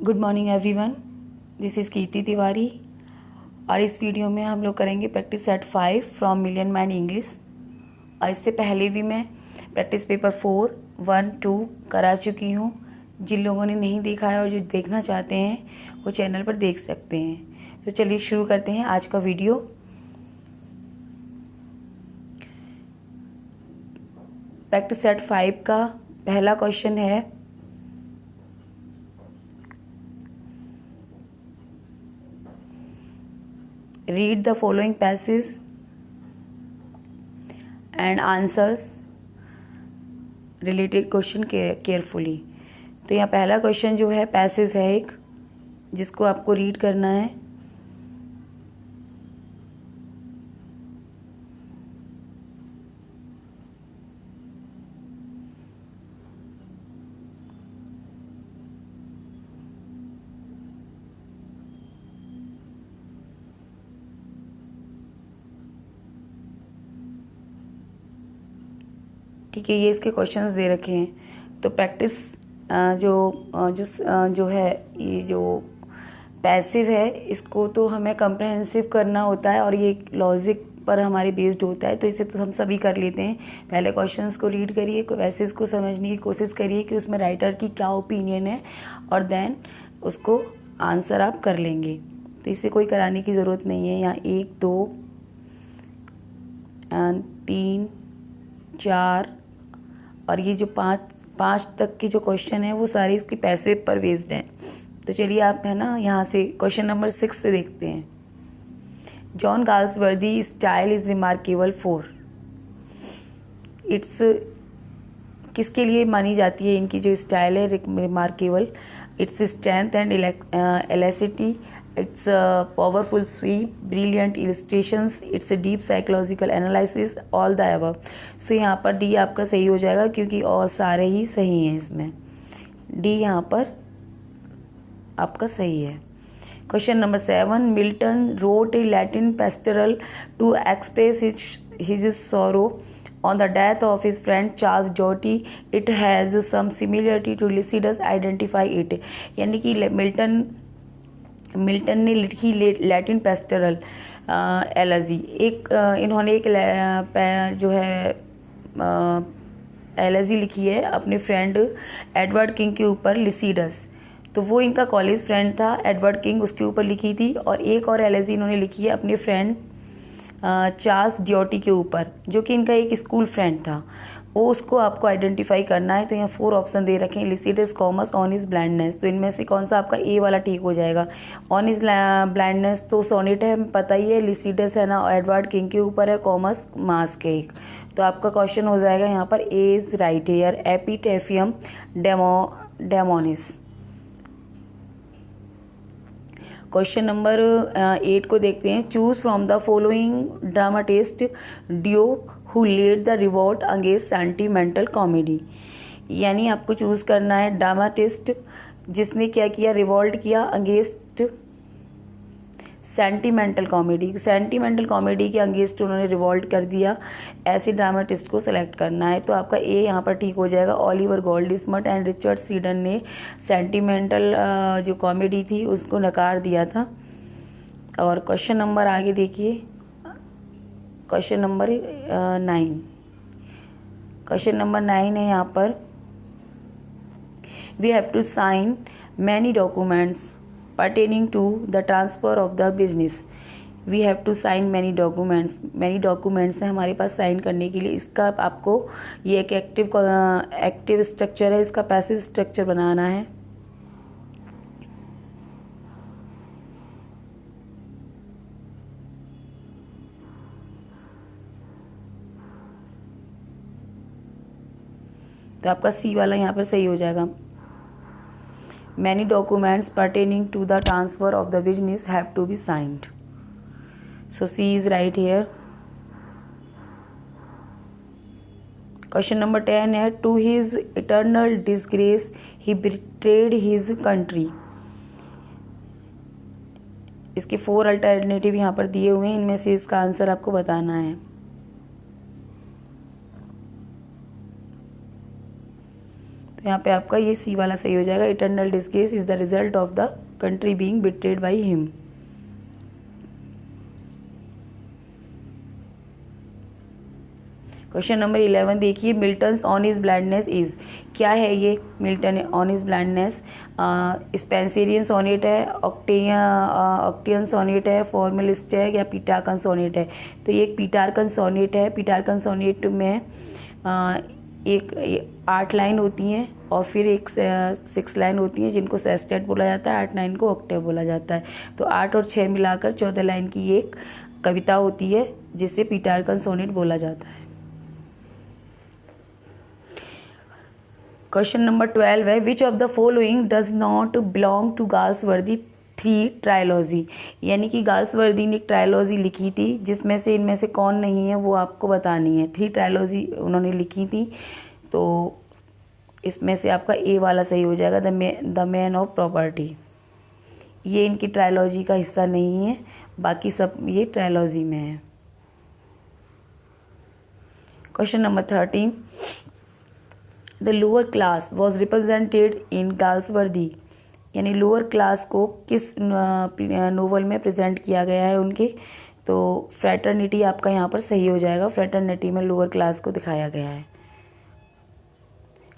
Good morning everyone, this is Kirti Tiwari. और इस video में हम लोग करेंगे practice set 5 from million man English. और इससे पहले भी मैं प्रैक्टिस पेपर 4, 1, 2 करा चुकी हूँ। जिन लोगों ने नहीं देखा है और जो देखना चाहते हैं वो चैनल पर देख सकते हैं। तो चलिए शुरू करते हैं आज का वीडियो। प्रैक्टिस सेट 5 का पहला क्वेश्चन है, read the following passage and answers related question carefully। तो यहाँ पहला क्वेश्चन जो है पैसेज है एक, जिसको आपको रीड करना है। ठीक है, ये इसके क्वेश्चंस दे रखे हैं। तो प्रैक्टिस जो है, ये जो पैसिव है इसको तो हमें कम्प्रहेंसिव करना होता है और ये लॉजिक पर हमारे बेस्ड होता है। तो इसे तो हम सभी कर लेते हैं। पहले क्वेश्चंस को रीड करिए, पैसेज को समझने की कोशिश करिए कि उसमें राइटर की क्या ओपिनियन है, और देन उसको आंसर आप कर लेंगे। तो इसे कोई कराने की ज़रूरत नहीं है। यहाँ 1, 2, 3, 4 और ये जो पाँच तक के जो क्वेश्चन है वो सारे इसके पैसे पर बेस्ड हैं। तो चलिए आप है ना, यहाँ से क्वेश्चन नंबर 6 से देखते हैं। John Galsworthy style is remarkable for, its किसके लिए मानी जाती है इनकी जो स्टाइल है remarkable? Its strength and elasticity, its powerful sweep, brilliant illustrations, its deep psychological analysis, all the above. So यहाँ पर डी आपका सही हो जाएगा, क्योंकि और सारे ही सही हैं इसमें। डी यहाँ पर आपका सही है। Question number 7, Milton wrote a Latin pastoral to express his sorrow on the death of his friend Charles Doughty. It has some similarity to Lycidas, identify it। यानी कि मिल्टन ने लिखी लैटिन पेस्टरल एलजी, इन्होंने एक जो है एलजी लिखी है अपने फ्रेंड एडवर्ड किंग के ऊपर, लिसिडस। तो वो इनका कॉलेज फ्रेंड था एडवर्ड किंग, उसके ऊपर लिखी थी। और एक और एलजी इन्होंने लिखी है अपने फ्रेंड चार्ल्स ड्यूटी के ऊपर, जो कि इनका एक स्कूल फ्रेंड था। वो उसको आपको आइडेंटिफाई करना है। तो यहाँ 4 ऑप्शन दे रखे हैं, Lycidas, commas, on is blindness. तो इनमें से कौन सा आपका ए वाला ठीक हो जाएगा? ऑन इज ब्लाइंडनेस तो सोनेट है, पता ही है। लिसिडस है ना, एडवर्ड किंग के ऊपर है। कॉमस मास्क है एक। तो आपका क्वेश्चन हो जाएगा यहाँ पर A is right here, epitaphium damonis. Question number 8 को देखते हैं। Choose from the following dramatist due who led the revolt against sentimental comedy. यानी आपको चूज करना है ड्रामाटिस्ट जिसने क्या किया, रिवोल्ट किया against sentimental comedy. Sentimental comedy के अगेंस्ट उन्होंने रिवोल्ट कर दिया, ऐसे ड्रामाटिस्ट को सेलेक्ट करना है। तो आपका ए यहाँ पर ठीक हो जाएगा। Oliver Goldsmith and Richard sedan ने सेंटिमेंटल जो कॉमेडी थी उसको नकार दिया था। और क्वेश्चन नंबर आगे देखिए, क्वेश्चन नंबर 9। क्वेश्चन नंबर 9 है यहाँ पर, we have to sign many documents pertaining to the transfer of the business। we have to sign many documents हैं हमारे पास साइन करने के लिए। इसका आपको ये एक एक्टिव स्ट्रक्चर है, इसका पैसिव स्ट्रक्चर बनाना है। तो आपका सी वाला यहाँ पर सही हो जाएगा। Many documents pertaining to the transfer of the business have to be signed। So C is right here। Question number 10 है, to his eternal disgrace he betrayed his country। इसके 4 अल्टरनेटिव यहाँ पर दिए हुए हैं, इनमें से इसका आंसर आपको बताना है। तो यहाँ पे आपका ये सी वाला सही हो जाएगा। Eternal disgrace is the result of the country being betrayed by him. Question number 11 देखिए, Milton's on his blindness is, क्या है ये Milton on his blindness? Spenserian sonnet है, ऑक्टियन सोनेट है, फॉर्मलिस्ट है, या पीटार्कन सोनेट है? तो ये एक पीटार्कन सोनेट है। पीटार्कन सोनेट में एक 8 लाइन होती हैं और फिर एक 6 लाइन होती हैं जिनको सेस्टेट बोला जाता है, 8 लाइन को ऑक्टेव बोला जाता है। तो 8 और 6 मिलाकर 14 लाइन की एक कविता होती है जिसे पीटार्कन सोनेट बोला जाता है। क्वेश्चन नंबर 12 है, which of the following does not belong to Galsworthy 3 trilogy? यानी कि गाल्सवर्दी ने एक ट्रायलॉजी लिखी थी जिसमें से इनमें से कौन नहीं है वो आपको बतानी है। 3 ट्रायलॉजी उन्होंने लिखी थी, तो इसमें से आपका ए वाला सही हो जाएगा, द मैन ऑफ प्रॉपर्टी। ये इनकी ट्रायलॉजी का हिस्सा नहीं है, बाकी सब ये ट्रायलॉजी में है। Question number 13, the lower class was represented in Galsworthy, यानी लोअर क्लास को किस नोवेल में प्रेजेंट किया गया है उनके? तो फ्रेटर्निटी आपका यहाँ पर सही हो जाएगा। फ्रेटर्निटी में लोअर क्लास को दिखाया गया है।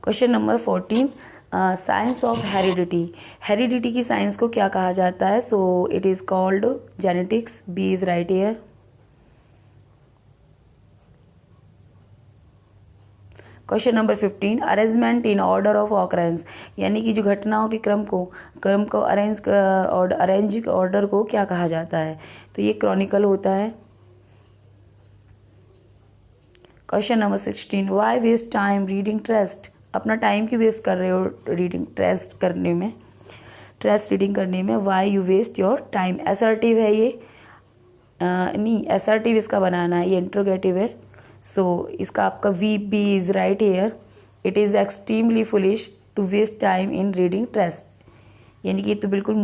Question number 14, science of heredity. Heredity की साइंस को क्या कहा जाता है? So it is called genetics. B is right here. Question number 15, arrangement in order of occurrence, यानी कि जो घटनाओं के क्रम को अरेंज ऑर्डर को क्या कहा जाता है? तो ये क्रॉनिकल होता है। Question number 16, why waste time reading trash? अपना टाइम क्यों वेस्ट कर रहे हो रीडिंग ट्रेस्ट करने में, ट्रेस्ट रीडिंग करने में? Why you waste your time. Assertive है ये, नहीं असर्टिव इसका बनाना है, ये इंट्रोगेटिव है। सो इसका आपका we B is right here. It is extremely foolish to waste time in reading trash, यानी कि तो बिल्कुल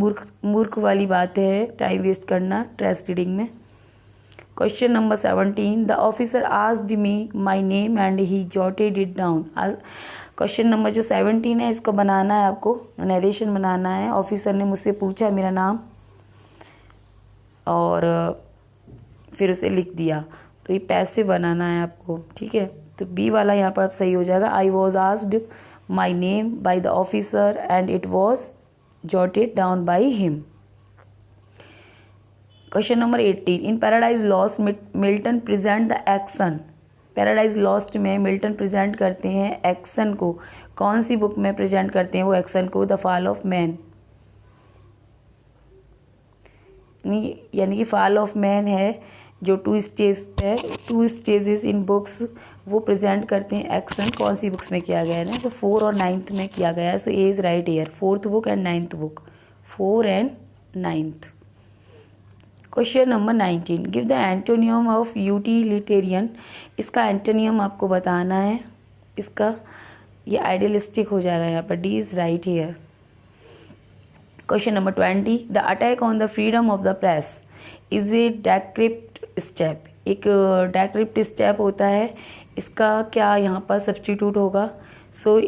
मूर्ख वाली बात है टाइम वेस्ट करना ट्रेस्ट रीडिंग में। Question number 17, the officer asked me my name and he jotted it down. Question number जो 17 है इसको बनाना है, आपको नरेशन बनाना है। ऑफिसर ने मुझसे पूछा मेरा नाम और फिर उसे लिख दिया, तो ये पैसे बनाना है आपको, ठीक है। तो बी वाला यहाँ पर सही हो जाएगा। I was asked my name by the officer and it was jotted down by him. Question number 18, in paradise lost Milton present the action. Paradise lost में मिल्टन प्रेजेंट करते हैं एक्शन को। कौन सी बुक में प्रेजेंट करते हैं वो action को? द फॉल ऑफ मैन, यानी कि फॉल ऑफ मैन है जो 2 स्टेजेस इन बुक्स, वो प्रेजेंट करते हैं एक्शन। कौन सी बुक्स में किया गया है ना? तो 4 और 9th में किया गया है। So A is right here, 4th book and 9th book, 4 and 9th। Question number 19, give the antonym of utilitarian. इसका एंटोनियम आपको बताना है। इसका ये आइडियलिस्टिक हो जाएगा यहाँ पर। D is right here. Question number 20, the attack on the freedom of the press is a decrepit step. एक डेक्रिप्ट स्टेप होता है, इसका क्या यहाँ पर सब्स्टिट्यूट होगा? So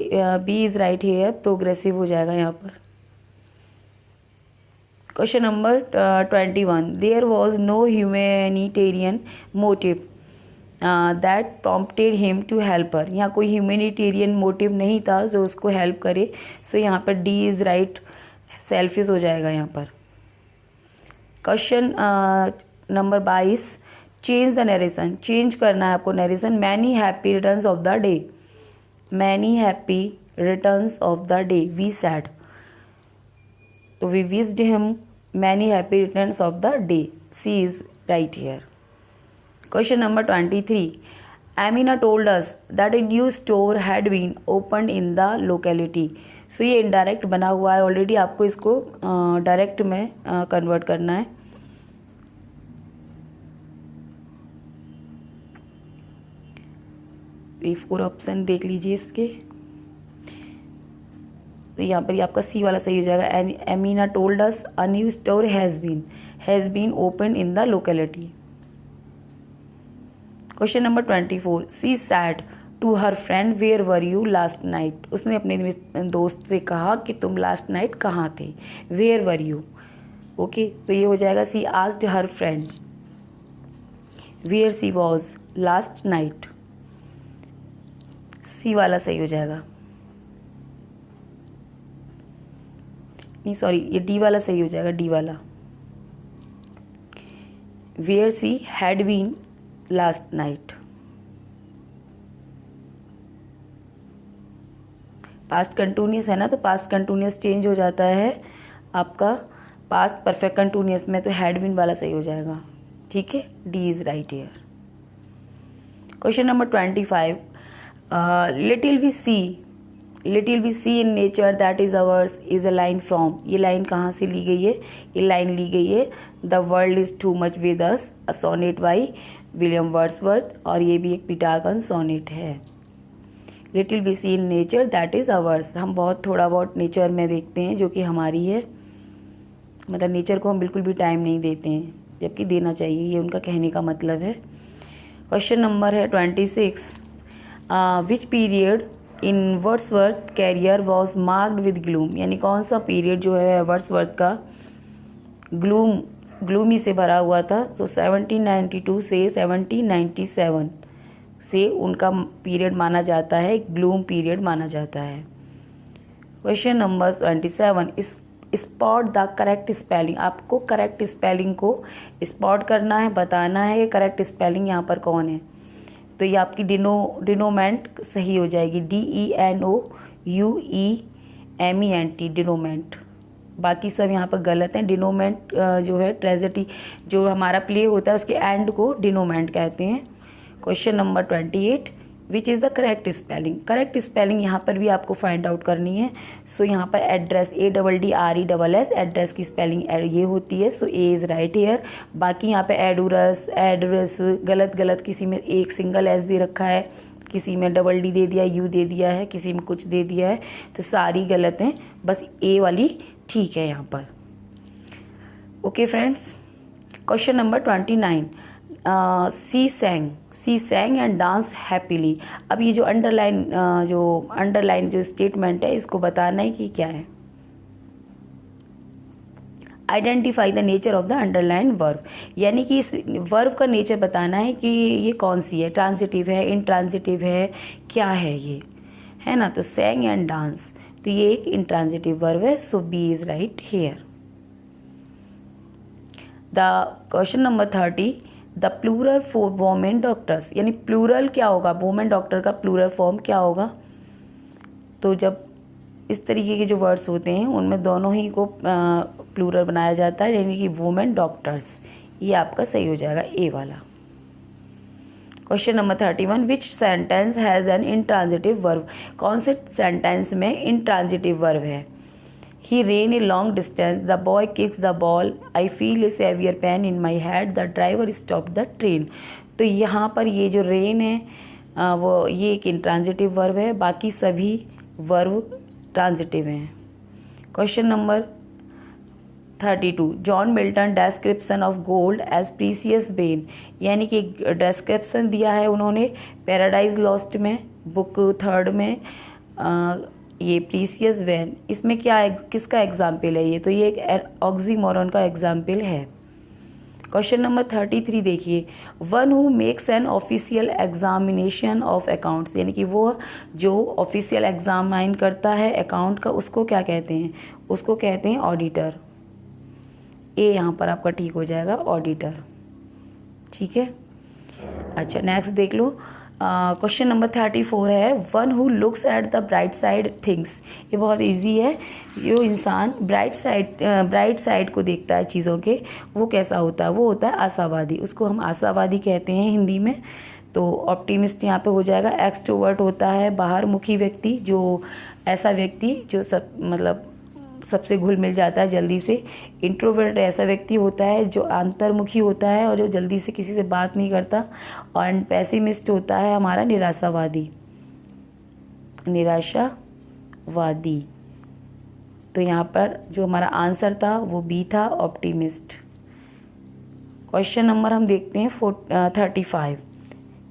B is right here, progressive हो जाएगा यहाँ पर। Question number 21, there was no humanitarian motive that prompted him to help her. यहाँ कोई ह्यूमैनिटेरियन मोटिव नहीं था जो उसको हेल्प करे। सो यहाँ पर डी इज़ राइट, सेल्फिश हो जाएगा यहाँ पर। Question number 22, change the narration. Change करना है आपको narration. Many happy returns of the day, many happy returns of the day we said. तो we wished him many happy returns of the day. C is right here. Question number 23, Amina told us that a new store had been opened in the locality. सो ये indirect बना हुआ है already, आपको इसको direct में convert करना है। ये 4 ऑप्शन देख लीजिए इसके। तो यहाँ पर आपका सी वाला सही हो जाएगा। Amina told us a new store has been open in the locality. Question number 24, she said to her friend where were you last night, उसने अपने दोस्त से कहा कि तुम लास्ट नाइट कहाँ थे, वेयर वर यू। ओके, तो ये हो जाएगा she asked her friend where she was last night. C वाला सही हो जाएगा, नहीं सॉरी, ये डी वाला सही हो जाएगा, डी वाला। Where she had been last night. Past continuous है ना, तो पास्ट कंटिन्यूस चेंज हो जाता है आपका पास्ट परफेक्ट कंटिन्यूस में, तो हैड बीन वाला सही हो जाएगा। ठीक है, D is right here. Question number 25, little we see in nature that is ours is a line from. ये लाइन कहाँ से ली गई है? ये लाइन ली गई है the world is too much with us, a sonnet by William Wordsworth, और ये भी एक पिटागन सोनेट है। Little we see in nature that is ours, हम बहुत थोड़ा बहुत नेचर में देखते हैं जो कि हमारी है, मतलब नेचर को हम बिल्कुल भी टाइम नहीं देते हैं, जबकि देना चाहिए, ये उनका कहने का मतलब है। क्वेश्चन नंबर है 26, which period in Wordsworth career was marked with gloom, यानी कौन सा पीरियड जो है वर्ड्सवर्थ का ग्लूमी से भरा हुआ था। सो 1792 से 1797 से उनका पीरियड माना जाता है, ग्लूम पीरियड माना जाता है। Question number 27, spot the correct spelling, आपको करेक्ट स्पेलिंग को स्पॉट करना है, बताना है कि करेक्ट स्पेलिंग यहाँ पर कौन है। तो ये आपकी डिनोमेंट सही हो जाएगी, DENOUEMENT, डिनोमेंट। बाकी सब यहाँ पर गलत हैं। डिनोमेंट जो है ट्रेजेडी, जो हमारा प्ले होता है उसके एंड को डिनोमेंट कहते हैं। Question number 28, which is the correct spelling, correct spelling यहाँ पर भी आपको फाइंड आउट करनी है। सो यहाँ पर एड्रेस, ADDRESS, एड्रेस की स्पेलिंग ये होती है। So A is right hair. बाकी यहाँ पे एड्रेस गलत, किसी में एक सिंगल एस दे रखा है, किसी में डबल डी दे दिया, यू दे दिया है, किसी में कुछ दे दिया है, तो सारी गलत हैं, बस ए वाली ठीक है यहाँ पर। Okay friends, question number 29, she sang and dance happily. अब ये जो अंडरलाइन जो स्टेटमेंट है, इसको बताना है कि क्या है। Identify the nature of the underline verb, यानी कि इस वर्ब का नेचर बताना है कि ये कौन सी है, ट्रांजिटिव है, इंट्रांजिटिव है, क्या है ये, है ना। तो सैंग एंड डांस, तो ये एक इंट्रांजिटिव वर्ब है। So B is right here. The question number 30, the plural for women doctors, यानी प्लूरल क्या होगा, वोमेन डॉक्टर का प्लूरल फॉर्म क्या होगा। तो जब इस तरीके के जो वर्ड्स होते हैं उनमें दोनों ही को प्लूरल बनाया जाता है, यानी कि वोमेन डॉक्टर्स, ये आपका सही हो जाएगा ए वाला। Question number 31, which sentence has an intransitive verb, कौन से सेंटेंस में इंट्रांजिटिव वर्ब है। He ran a long distance, the boy kicks the ball, I feel a severe pain in my head, the driver stopped the train। तो यहाँ पर ये जो rain है वो ये एक इंट्रांजिटिव वर्ब है, बाकी सभी वर्ब ट्रांजिटिव हैं। Question number 32, John Milton description of gold as precious bane, यानी कि डिस्क्रिप्शन दिया है उन्होंने पैराडाइज लॉस्ट में, बुक 3 में, ये प्रीसियस वेन, इसमें क्या है, किसका एग्जाम्पल है ये, तो ये एक ऑक्सीमोरन का एग्जाम्पल है। क्वेश्चन नंबर 33 देखिए, one who makes an official examination of accounts, यानी कि वो जो ऑफिशियल एग्जामाइन करता है अकाउंट का, उसको क्या कहते हैं, उसको कहते हैं ऑडिटर। ए यहाँ पर आपका ठीक हो जाएगा, ऑडिटर। ठीक है, अच्छा नेक्स्ट देख लो। क्वेश्चन नंबर 34 है, one who looks at the bright side things, ये बहुत इजी है। जो इंसान ब्राइट साइड को देखता है चीज़ों के, वो कैसा होता है, वो होता है आशावादी, उसको हम आशावादी कहते हैं हिंदी में। तो ऑप्टिमिस्ट यहाँ पे हो जाएगा। एक्सट्रोवर्ट होता है बाहर मुखी व्यक्ति, जो ऐसा व्यक्ति जो सबसे घुल मिल जाता है जल्दी से। इंट्रोवर्ट ऐसा व्यक्ति होता है जो अंतर्मुखी होता है और जो जल्दी से किसी से बात नहीं करता। और पेसिमिस्ट होता है हमारा निराशावादी। तो यहाँ पर जो हमारा आंसर था वो बी था, ऑप्टिमिस्ट। क्वेश्चन नंबर हम देखते हैं 35।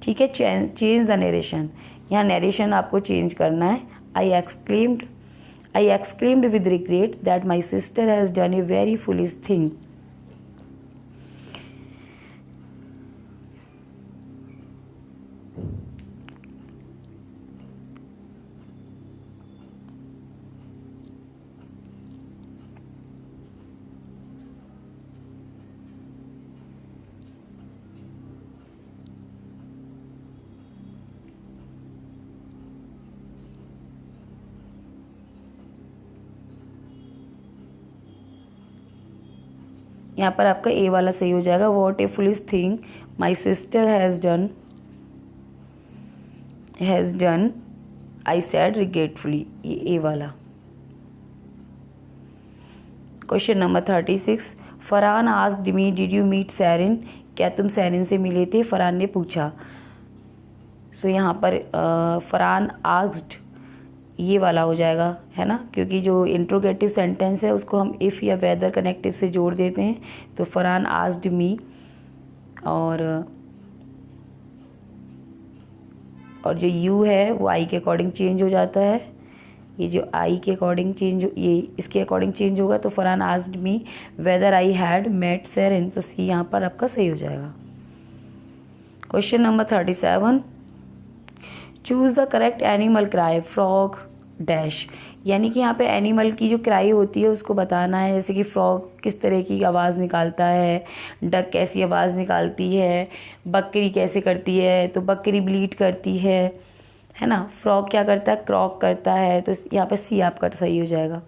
ठीक है, चेंज द नरेशन, यहाँ नरेशन आपको चेंज करना है। I exclaimed with regret that my sister has done a very foolish thing. यहाँ पर आपका ए वाला सही हो जाएगा। What a foolish thing my sister has done I said regretfully, ये ए वाला। Question number 36, Farhan asked me did you meet Sarin, क्या तुम सैरिन से मिले थे, फरहान ने पूछा। सो यहाँ पर फरहान आस्क्ड ये वाला हो जाएगा, है ना, क्योंकि जो इंट्रोगेटिव सेंटेंस है उसको हम इफ़ या वेदर कनेक्टिव से जोड़ देते हैं। तो फरहान आस्क्ड मी, और जो यू है वो आई के अकॉर्डिंग चेंज हो जाता है। ये जो आई के अकॉर्डिंग ये इसके अकॉर्डिंग चेंज होगा। तो Farhan asked me whether I had met Sarin, तो सी यहाँ पर आपका सही हो जाएगा। Question number 37, choose the correct animal cry frog dash, यानी कि यहाँ पे एनिमल की जो क्राई होती है उसको बताना है। जैसे कि फ्रॉग किस तरह की आवाज़ निकालता है, डक कैसी आवाज़ निकालती है, बकरी कैसे करती है, तो बकरी ब्लीड करती है ना। फ्रॉग क्या करता है, क्रॉक करता है, तो यहाँ पे सी आपका सही हो जाएगा।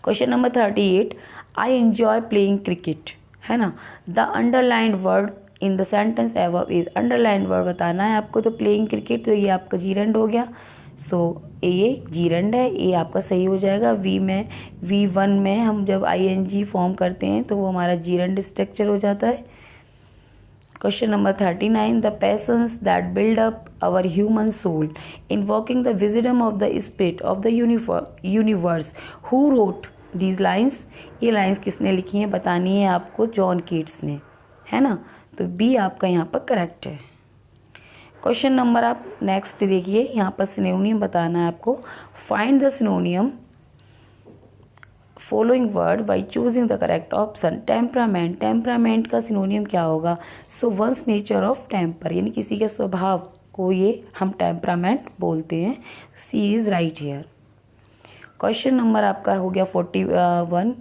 Question number 38, I enjoy playing cricket, है ना। The underlined word in the sentence above is, underlined word बताना है आपको। तो प्लेइंग क्रिकेट, तो ये आपका जीरेंड हो गया। सो ये जीरेंड है, ये आपका सही हो जाएगा। V1 में हम जब ING फॉर्म करते हैं तो वो हमारा जीरेंड स्ट्रक्चर हो जाता है। Question number 39, the passions that build up our human soul invoking the wisdom of the spirit of the universe, who wrote these lines, ये लाइन्स किसने लिखी हैं बतानी है आपको, जॉन कीट्स ने, है ना। तो बी आपका यहाँ पर करेक्ट है। क्वेश्चन नंबर आप नेक्स्ट देखिए, यहाँ पर सिनोनियम बताना है आपको। Find the synonym following word by choosing the correct option. Temperament, temperament का सिनोनियम क्या होगा, so one's nature of temper, यानी किसी के स्वभाव को ये हम टेम्परामेंट बोलते हैं। C is right here. Question number आपका हो गया 41,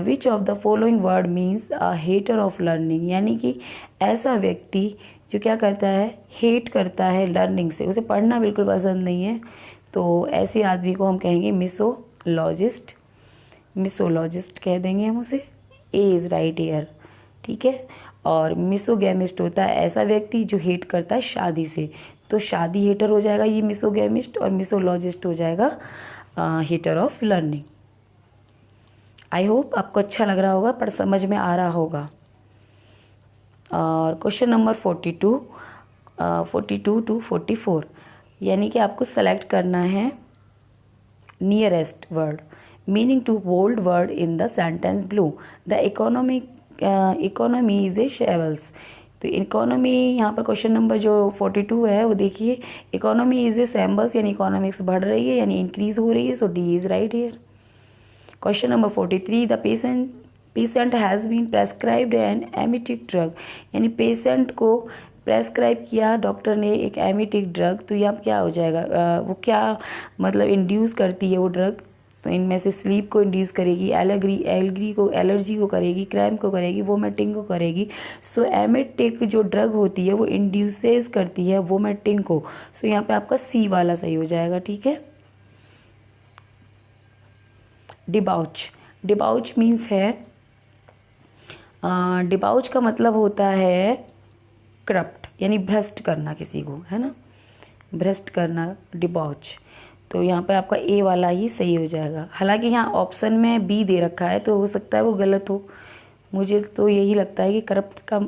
which of the following word means a hater of learning, यानी कि ऐसा व्यक्ति जो क्या करता है, हेट करता है लर्निंग से, उसे पढ़ना बिल्कुल पसंद नहीं है। तो ऐसे आदमी को हम कहेंगे मिसोलॉजिस्ट, मिसोलॉजिस्ट कह देंगे हम उसे। ए इज़ राइट हियर, ठीक है। और मिसोगैमिस्ट होता है ऐसा व्यक्ति जो हेट करता है शादी से, तो शादी हेटर हो जाएगा ये मिसोगैमिस्ट, और मिसोलॉजिस्ट हो जाएगा hater of learning. I hope आपको अच्छा लग रहा होगा, पर समझ में आ रहा होगा। और क्वेश्चन नंबर 42 टू 44, यानी कि आपको सेलेक्ट करना है nearest word meaning to bold word in the sentence below. The economy is a shambles, तो इकोनॉमी यहाँ पर क्वेश्चन नंबर जो 42 है वो देखिए, इकोनॉमी इज ए सैम्बल्स, यानी इकोनॉमिक्स बढ़ रही है, यानी इंक्रीज हो रही है। So D is right here. Question number 43, the patient has been prescribed an emetic drug, यानी पेशेंट को प्रेस्क्राइब किया डॉक्टर ने एक एमिटिक ड्रग, तो यहाँ क्या हो जाएगा, वो क्या मतलब इंड्यूस करती है वो ड्रग, तो इनमें से स्लीप को इंड्यूस करेगी, एलर्जी को करेगी, क्रैम्प को करेगी, वोमिटिंग को करेगी। सो एमिटिक जो ड्रग होती है वो इंड्यूसेस करती है वोमिटिंग को। सो यहाँ पे आपका सी वाला सही हो जाएगा, ठीक है। डिबाउच, डिबाउच मीन्स है, डिबाउच का मतलब होता है करप्ट, यानी भ्रष्ट करना किसी को, है ना, भ्रष्ट करना, डिबाउच। तो यहाँ पे आपका ए वाला ही सही हो जाएगा। हालांकि यहाँ ऑप्शन में बी दे रखा है तो हो सकता है वो गलत हो, मुझे तो यही लगता है कि करप्ट का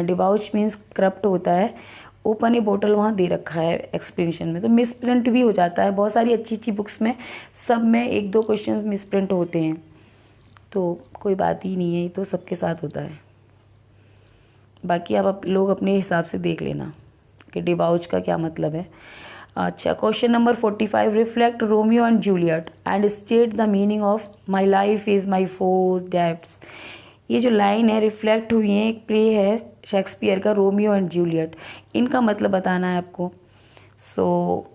डिबाउच मीन्स करप्ट होता है। ओपन ए बोतल वहाँ दे रखा है एक्सप्लेनेशन में, तो मिस प्रिंट भी हो जाता है। बहुत सारी अच्छी अच्छी बुक्स में सब में 1-2 क्वेश्चन मिस प्रिंट होते हैं, तो कोई बात ही नहीं है, ये तो सबके साथ होता है। बाकी आप लोग अपने हिसाब से देख लेना। कि डिबाउच का क्या मतलब है। अच्छा, question number 45, reflect Romeo and Juliet and state the meaning of my life is my four debts. ये जो लाइन है रिफ्लेक्ट हुई है, एक प्ले है शेक्सपियर का रोमियो एंड जूलियट, इनका मतलब बताना है आपको। सो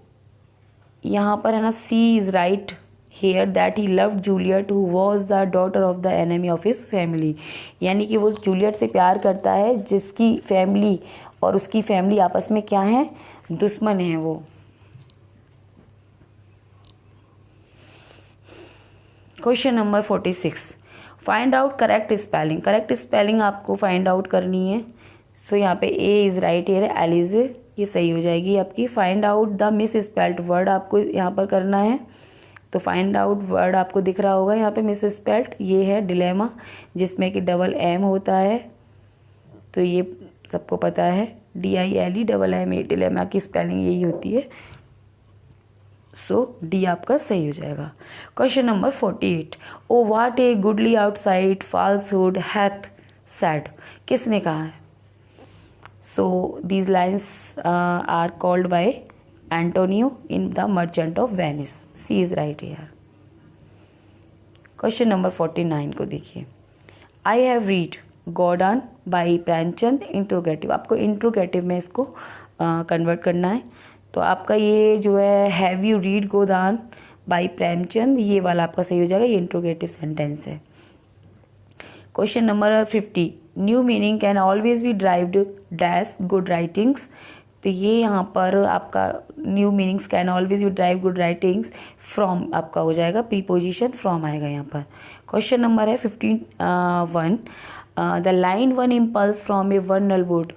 यहाँ पर है ना, C is right here that he loved Juliet who was the daughter of the enemy of his family. यानी कि वो जूलियट से प्यार करता है जिसकी फैमिली और उसकी फैमिली आपस में क्या है, दुश्मन है वो। Question number 46, find out correct spelling. Correct spelling आपको फाइंड आउट करनी है। सो यहाँ पे ए इज़ राइट हेयर, एलिजे, ये सही हो जाएगी आपकी। Find out the miss spelled word आपको यहाँ पर करना है। तो फाइंड आउट वर्ड आपको दिख रहा होगा यहाँ पे मिस स्पेल्ड, ये है डिलेमा, जिसमें कि डबल एम होता है। तो ये सबको पता है, DILE डिलेमा की स्पेलिंग यही होती है। सो डी आपका सही हो जाएगा। Question number 48, O what a goodly outside falsehood hath said. किसने कहा है? So these lines are called by Antonio in the Merchant of Venice. C is right here. Question number 49 को देखिए, I have read Godan by Premchand interrogative. आपको interrogative में इसको convert करना है। तो आपका ये जो है have you read Godan by Premchand, ये वाला आपका सही हो जाएगा, ये इंट्रोगेटिव सेंटेंस है। Question number 50, new meaning can always be derived dash good writings. तो ये यहाँ पर आपका new meanings can always be drive good writings from आपका हो जाएगा, प्रीपोजिशन फ्रॉम आएगा यहाँ पर। क्वेश्चन नंबर है 51, the line one impulse from A वर्नल would.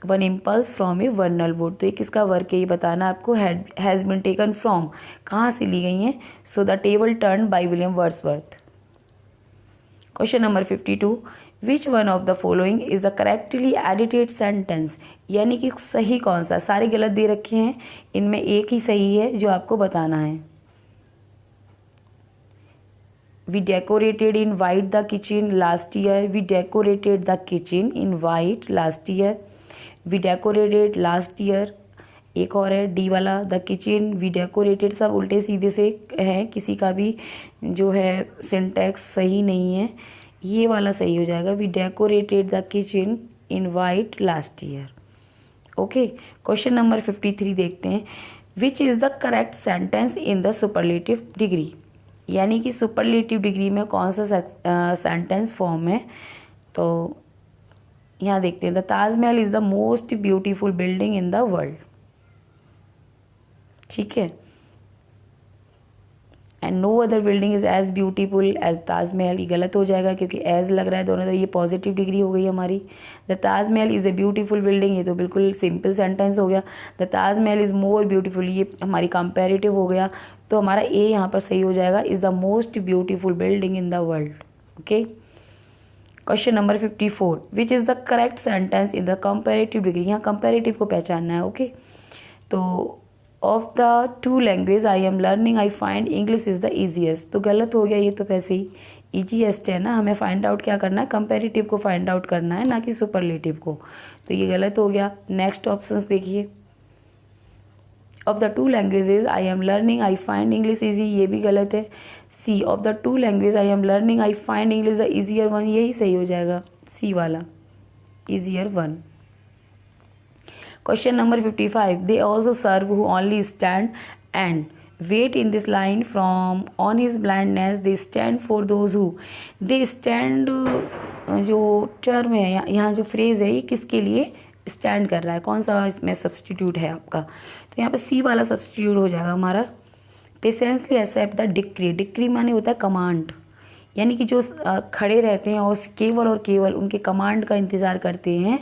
One impulse from A वर्नल would, तो ये किसका वर्क है ये बताना आपको। हैज़ बिन टेकन फ्रॉम, कहाँ से ली गई हैं? So the table turn by William Wordsworth. Question number 52, which one of the following is the correctly edited sentence. यानी कि सही कौन सा, सारे गलत दे रखे हैं, इनमें एक ही सही है जो आपको बताना है। We decorated in white the kitchen last year. We decorated the kitchen in white last year. We decorated last year. एक और है डी वाला, द किचन वी डेकोरेटेड। सब उल्टे सीधे से हैं, किसी का भी जो है सिंटैक्स सही नहीं है। ये वाला सही हो जाएगा, we decorated the kitchen in white last year. Okay, question number 53 देखते हैं, which is the correct sentence in the superlative degree. यानी कि सुपरलेटिव डिग्री में कौन सा सेंटेंस फॉर्म है। तो यहाँ देखते हैं, the Taj Mahal is the most beautiful building in the world. ठीक है, and no other building is as beautiful as Taj Mahal. ये गलत हो जाएगा क्योंकि एज लग रहा है दोनों, तो ये पॉजिटिव डिग्री हो गई हमारी। The Taj Mahal is a beautiful building, ये तो बिल्कुल सिंपल सेंटेंस हो गया। The Taj Mahal is more beautiful, ये हमारी कंपेरेटिव हो गया। तो हमारा ए यहाँ पर सही हो जाएगा, is the most beautiful building in the world. Okay, question number 54, which is the correct sentence in the comparative degree. यहाँ कंपेरेटिव को पहचानना है। ओके, तो of the two language I am learning I find English is the easiest. तो गलत हो गया, ये तो वैसे ही ईजीएस्ट है ना, हमें फाइंड आउट क्या करना है, कंपेरेटिव को फाइंड आउट करना है, ना कि सुपरलेटिव को। तो ये गलत हो गया। नेक्स्ट ऑप्शंस देखिए, of the two languages I am learning I find English easy, ये भी गलत है। C, of the two language I am learning I find English the easier one, यही सही हो जाएगा, सी वाला, easier one. Question number 55, they also serve who only stand and wait in this line from on his blindness they stand for those who. They stand जो term है यहाँ जो phrase है, ये किसके लिए स्टैंड कर रहा है, कौन सा इसमें सब्सटीट्यूट है आपका। तो यहाँ पे सी वाला सब्सटीट्यूट हो जाएगा हमारा। Patiently accept the decree. Decree माने होता है कमांड, यानी कि जो खड़े रहते हैं और केवल उनके कमांड का इंतज़ार करते हैं,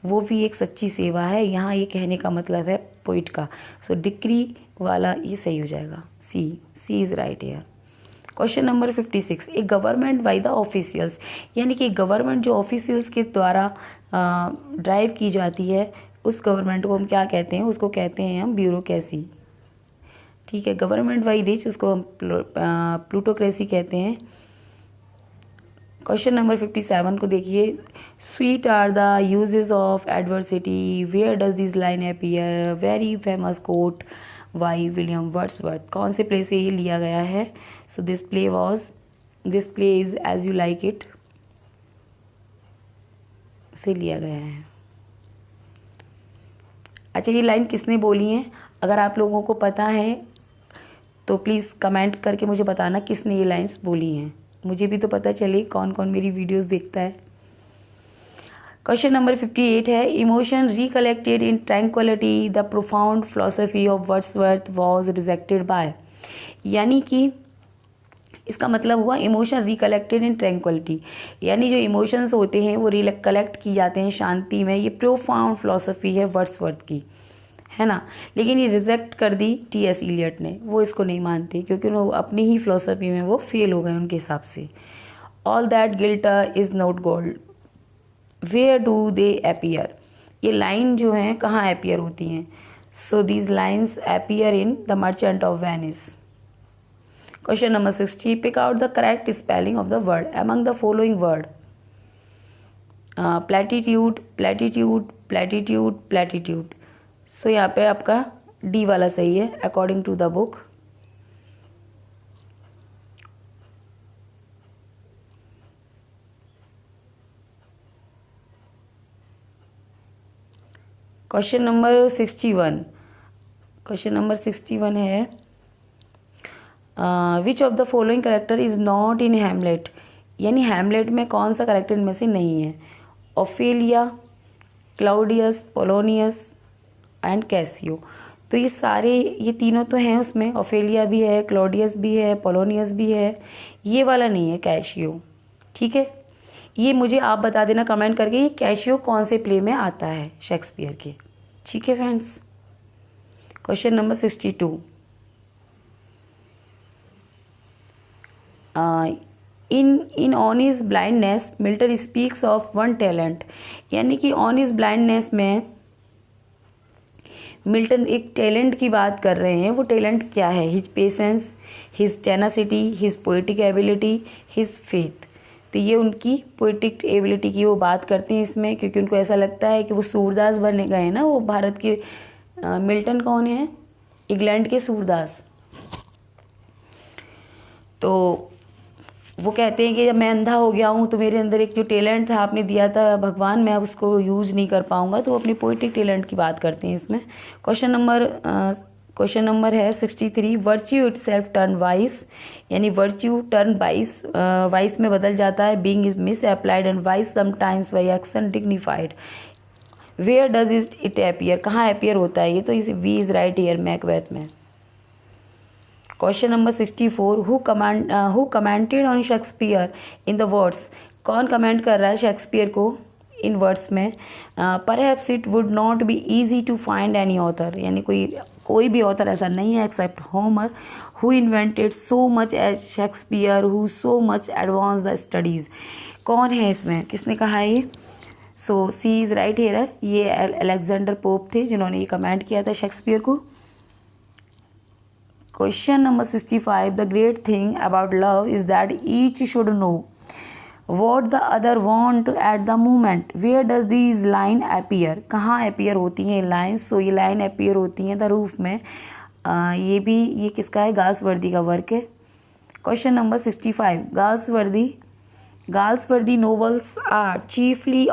वो भी एक सच्ची सेवा है। यहाँ ये कहने का मतलब है पोइट का। सो डिक्री वाला ये सही हो जाएगा, C is right here. Question number 56, a government by the officials. यानी कि गवर्नमेंट जो ऑफिशियल्स के द्वारा ड्राइव की जाती है, उस गवर्नमेंट को हम क्या कहते हैं, उसको कहते हैं हम ब्यूरोक्रेसी। ठीक है, गवर्नमेंट बाय रिच उसको हम प्लूटोक्रेसी कहते हैं। क्वेश्चन नंबर 57 को देखिए, sweet are the uses of adversity, where does this line appear, very famous quote by William Wordsworth. कौन से प्ले से ये लिया गया है? So this play is as you like it से लिया गया है। अच्छा, ये लाइन किसने बोली है? अगर आप लोगों को पता है तो प्लीज़ कमेंट करके मुझे बताना किसने ये लाइन्स बोली हैं, मुझे भी तो पता चले कौन कौन मेरी वीडियोस देखता है। क्वेश्चन नंबर 58 है, emotion recollected in tranquillity, the profound philosophy of Wordsworth was rejected by. यानी कि इसका मतलब हुआ इमोशन रिकलेक्टेड इन ट्रैंक्विलिटी, यानी जो इमोशंस होते हैं वो रिकलेक्ट की जाते हैं शांति में। ये प्रोफाउंड फिलोसफी है वर्ड्सवर्थ की, है ना। लेकिन ये रिजेक्ट कर दी टी.एस. इलियट ने, वो इसको नहीं मानते क्योंकि वो अपनी ही फिलोसफी में वो फेल हो गए उनके हिसाब से। All that glitter is not gold, where do they appear. ये लाइन जो हैं कहाँ अपीयर होती हैं? So these lines appear in the Merchant of Venice. Question number 60, pick out the correct spelling of the word among the following word. Platitude, platitude, platitude, platitude. So यहाँ पे आपका D वाला सही है according to the book. Question number 61, question number 61 है, which of the following character is not in Hamlet. यानी Hamlet में कौन सा करेक्टर इनमें से नहीं है? Ophelia, Claudius, Polonius and Casio. तो ये सारे, ये तीनों तो हैं उसमें, ओफेलिया भी है, क्लॉडियस भी है, पोलोनियस भी है, ये वाला नहीं है कैशियो। ठीक है, ये मुझे आप बता देना कमेंट करके ये कैशियो कौन से प्ले में आता है शेक्सपियर के। ठीक है friends. Question number 62, in on his blindness Milton speaks of one talent. यानी कि ऑन हिज ब्लाइंडनेस में मिल्टन एक टैलेंट की बात कर रहे हैं। वो टैलेंट क्या है? His patience, his tenacity, his poetic ability, his faith. तो ये उनकी पोइटिक एबिलिटी की वो बात करते हैं इसमें, क्योंकि उनको ऐसा लगता है कि वो सूरदास बने गए ना। वो भारत के मिल्टन कौन है? इंग्लैंड के सूरदास। तो वो कहते हैं कि जब मैं अंधा हो गया हूँ तो मेरे अंदर एक जो टैलेंट था आपने दिया था भगवान, मैं अब उसको यूज़ नहीं कर पाऊँगा। तो वो अपनी पोइटिक टैलेंट की बात करते हैं इसमें। क्वेश्चन नंबर है 63, virtue itself turn vice. यानी वर्च्यू टर्न वाइस, वाइस में बदल जाता है। Being is misapplied and vice sometimes by action dignified. Where does it appear, कहाँ अपीयर होता है ये? तो इस we is right here Macbeth में। Question number 64, who commented on Shakespeare in the words. कौन कमेंट कर रहा है शेक्सपियर को इन वर्ड्स में? Perhaps it would not be easy to find any author. यानी कोई भी ऑथर ऐसा नहीं है except Homer who invented so much as Shakespeare, who so much advance the studies. कौन है इसमें? किसने कहा है ये? So C is right here. ये अलेक्जेंडर पोप थे जिन्होंने ये कमेंट किया था शेक्सपियर को। Question number 65, the great thing about love is that each should know what the other want at the moment. Where does these line appear, कहाँ appear होती हैं लाइन्स? सो ये लाइन अपीयर होती हैं द रूफ में। ये किसका है? गाल्सवर्दी का वर्क है। Question number 65, Galsworthy novels are chiefly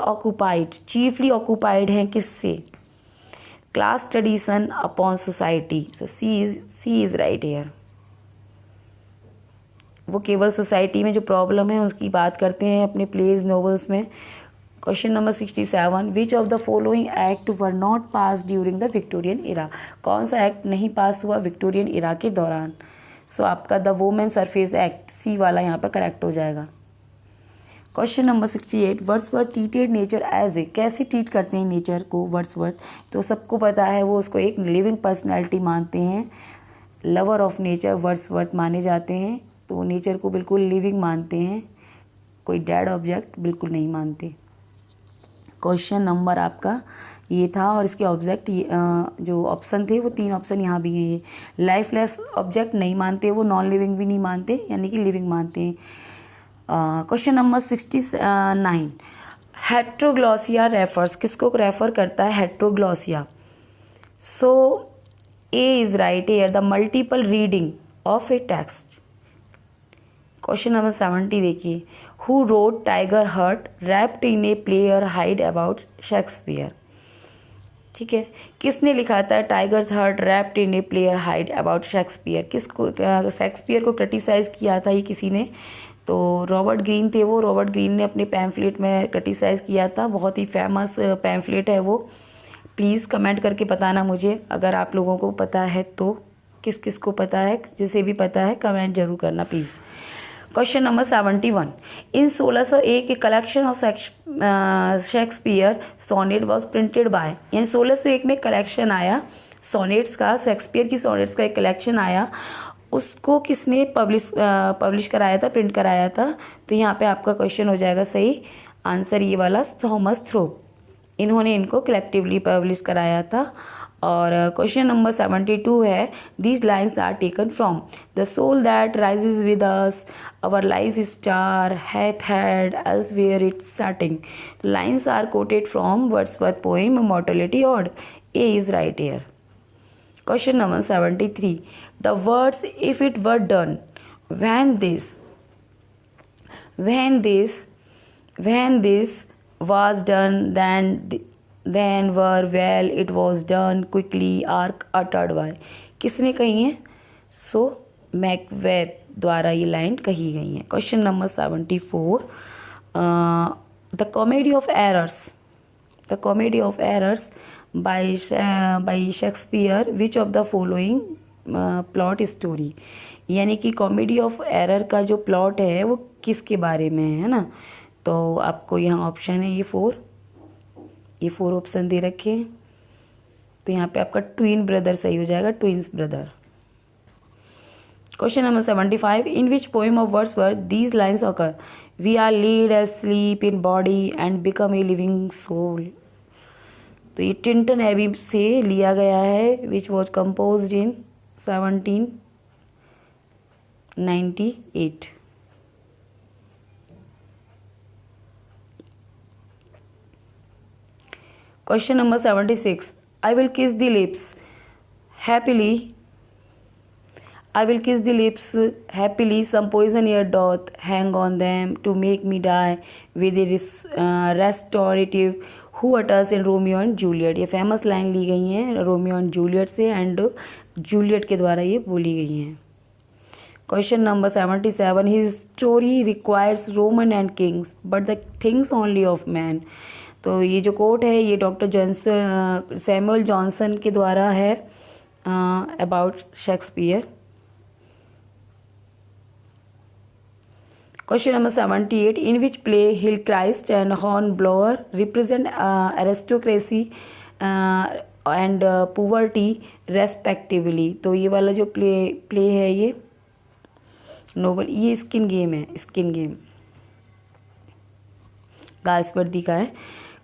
occupied हैं किससे? Class tradition upon society. So C is right here. वो केवल सोसाइटी में जो प्रॉब्लम है उसकी बात करते हैं अपने प्लेज नोवेल्स में। Question number 67, which of the following act were not pass during the Victorian era. कौन सा एक्ट नहीं पास हुआ विक्टोरियन इरा के दौरान? सो आपका the women surface act, C वाला यहाँ पर करेक्ट हो जाएगा। Question number 68, Wordsworth treated nature as a. कैसे ट्रीट करते हैं नेचर को वर्ड्सवर्थ? तो सबको पता है वो उसको एक लिविंग पर्सनैलिटी मानते हैं। लवर ऑफ नेचर वर्ड्सवर्थ माने जाते हैं। तो नेचर को बिल्कुल लिविंग मानते हैं, कोई डेड ऑब्जेक्ट बिल्कुल नहीं मानते। क्वेश्चन नंबर आपका ये था और इसके ऑब्जेक्ट जो ऑप्शन थे वो 3 ऑप्शन यहाँ भी हैं। ये लाइफलेस ऑब्जेक्ट नहीं मानते, वो नॉन लिविंग भी नहीं मानते, यानी कि लिविंग मानते हैं। क्वेश्चन नंबर 69, हेट्रोग्लॉसिया रेफर्स, किसको रेफर करता है? Heteroglossia. So A is right here, the multiple reading of a text. Question number 70 देखिए, who wrote tiger heart wrapped in a player hide about Shakespeare. ठीक है, किसने लिखा था tiger's heart wrapped in a player hide about Shakespeare? किसको Shakespeare को criticise किया था ये किसी ने? तो रॉबर्ट ग्रीन थे वो. रॉबर्ट ग्रीन ने अपने पैम्फलेट में क्रिटिसाइज किया था. बहुत ही फेमस पैम्फलेट है वो. प्लीज़ कमेंट करके बताना मुझे अगर आप लोगों को पता है तो. किस किस को पता है, जिसे भी पता है कमेंट जरूर करना please. Question number 71, in 1601 a collection of Shakespeare sonnet was printed by. यानी 1601 में कलेक्शन आया सोनेट्स का, शेक्सपियर की सोनेट्स का एक कलेक्शन आया. उसको किसने पब्लिश कराया था, प्रिंट कराया था? तो यहाँ पे आपका क्वेश्चन हो जाएगा सही आंसर ये वाला, थॉमस थ्रोप. इन्होंने इनको कलेक्टिवली पब्लिश कराया था. और क्वेश्चन नंबर 72 है, these lines are taken from the soul that rises with us, our life star hath had elsewhere its setting. Lines are quoted from Wordsworth poem immortality ode. A is right here. Question number 73, the words if it were done, when this was done, then were well it was done quickly are uttered by. किसने कही है? सो Macbeth द्वारा ये line कही गई है. Question number 74, the comedy of errors by Shakespeare, which of the following plot story. यानी कि कॉमेडी ऑफ एरर का जो प्लॉट है वो किसके बारे में है ना? तो आपको यहाँ ऑप्शन है ये 4 ऑप्शन दे रखे हैं. तो यहाँ पे आपका ट्विन ब्रदर सही हो जाएगा, twins brother. Question number 75, in which poem of Wordsworth these lines occur, we are laid asleep in body and become a living soul. तो ये टिंटन एबी से लिया गया है, which was composed in 1798. Question number 76, I will kiss the lips happily some poison ear doth hang on them to make me die with a restorative who utters in Romeo and Juliet. ये famous line ली गई हैं Romeo and Juliet से, and Juliet के द्वारा ये बोली गई हैं. Question number 77, his story requires Roman and Kings but the things only of man. तो ये जो कोट है ये डॉक्टर सैमुअल जॉनसन के द्वारा है about Shakespeare. Question number 78, in which play Hillcrist and Hornblower represent aristocracy and poverty respectively. तो ये वाला जो प्ले है ये नोबल, ये स्किन गेम गाल्सवर्दी का है.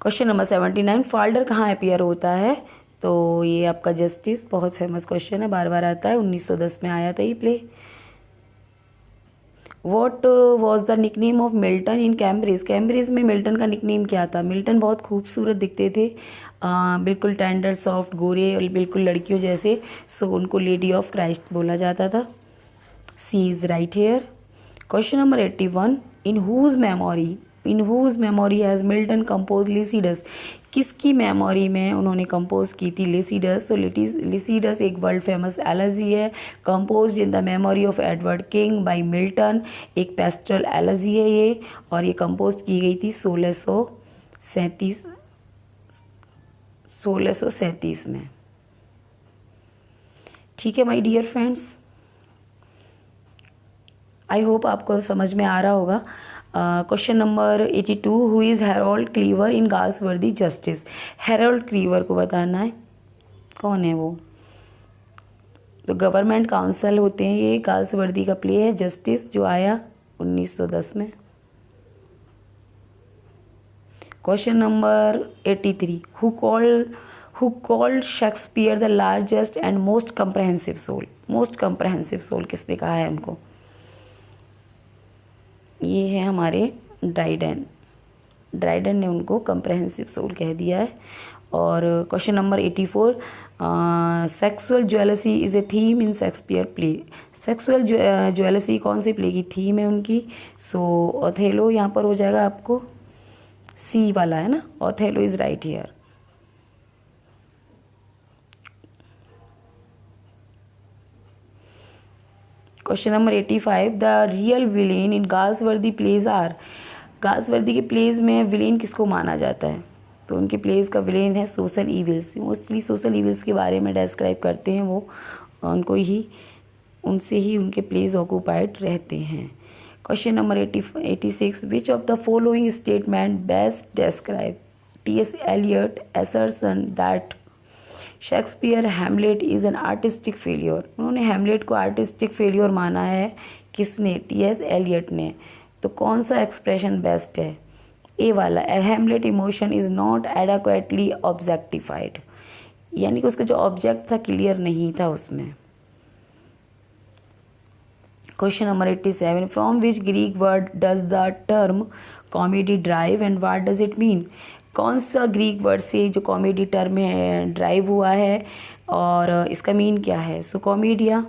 क्वेश्चन नंबर 79, फाल्डर कहाँ अपीयर होता है? तो ये आपका जस्टिस, बहुत फेमस क्वेश्चन है, बार बार आता है. 1910 में आया था ये play. What was the nickname of Milton in Cambridge. Cambridge में मिल्टन का निकनेम क्या था? मिल्टन बहुत खूबसूरत दिखते थे, बिल्कुल टेंडर सॉफ्ट गोरे, बिल्कुल लड़कियों जैसे. सो उनको लेडी ऑफ क्राइस्ट बोला जाता था. C is right here. Question number 81, in whose memory has Milton compose Lycidas. किसकी मेमोरी में उन्होंने कंपोज की थी लिसिडस? तो लिसिडस एक वर्ल्ड फेमस एलजी है, compose in the memory of Edward King by Milton. एक पेस्टल एलजी है ये, और ये कंपोज की गई थी 1637 में. ठीक है my dear friends, I hope आपको समझ में आ रहा होगा. Question number 82, who is Harold Cleaver in Galsworthy Justice. Harold Cleaver को बताना है कौन है वो. तो गवर्नमेंट काउंसिल होते हैं ये. गाल्सवर्दी का प्ले है जस्टिस जो आया 1910 में. Question number 83, who called Shakespeare the largest and most comprehensive soul. Most comprehensive soul किसने कहा है उनको? ये है हमारे ड्राइडन ने उनको कंप्रहेंसिव सोल कह दिया है। और question number 84, sexual jealousy is a theme in Shakespeare play. Sexual jealousy कौन सी प्ले की थीम है उनकी? सो ओथेलो यहाँ पर हो जाएगा आपको, सी वाला है ना, Othello is right here. Question number 85, the real villain in Galsworthy plays are. Galsworthy के प्लेज में विलेन किसको माना जाता है? तो उनके प्लेज का विलेन है social evils. Mostly social evils के बारे में डिस्क्राइब करते हैं वो, उनसे ही उनके प्लेज ऑक्यूपाइड रहते हैं। Question number 86, which of the following statement best describe T.S. Eliot assertion that Shakespeare Hamlet is an artistic failure. उन्होंने हैमलेट को आर्टिस्टिक फेलियर माना है। किसने? T.S. एलियट ने। तो कौन सा एक्सप्रेशन बेस्ट है? ए वाला, Hamlet emotion is not adequately objectified, यानी कि उसका जो ऑब्जेक्ट था क्लियर नहीं था उसमें। Question number 87, from which Greek word does the term comedy drive and what does it mean. कौन सा ग्रीक वर्ड से जो कॉमेडी टर्म है ड्राइव हुआ है और इसका मीन क्या है? सो कॉमेडिया,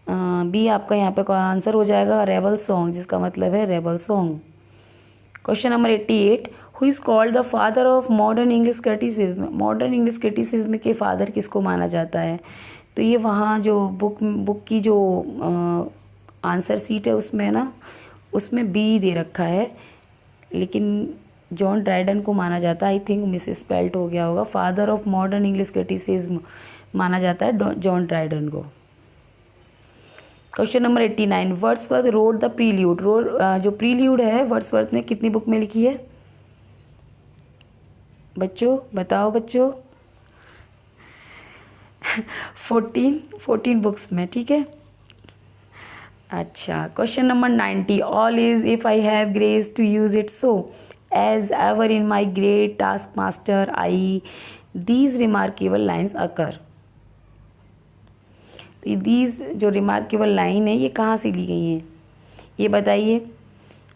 बी आपका यहाँ पे आंसर हो जाएगा रेबल सॉन्ग, जिसका मतलब है rebel song. Question number 88, who is called the father of modern English criticism. Modern English criticism के फादर किसको माना जाता है? तो ये वहाँ जो बुक की जो आंसर सीट है उसमें ना, उसमें बी दे रखा है, लेकिन जॉन ड्राइडन को माना जाता है। आई थिंक मिस स्पेल्ट हो गया होगा। Father of modern English criticism माना जाता है जॉन ड्राइडन को। Question number 89, Wordsworth road the prelude. जो प्रील्यूड है वर्ड्सवर्थ ने कितनी बुक में लिखी है बच्चों? बताओ बच्चों। 14 बुक्स में, ठीक है। अच्छा, question number 90, all is if I have grace to use it so as ever in my great task master eye these remarkable lines occur. तो दीज जो रिमार्केबल लाइन है ये कहाँ से ली गई हैं ये बताइए।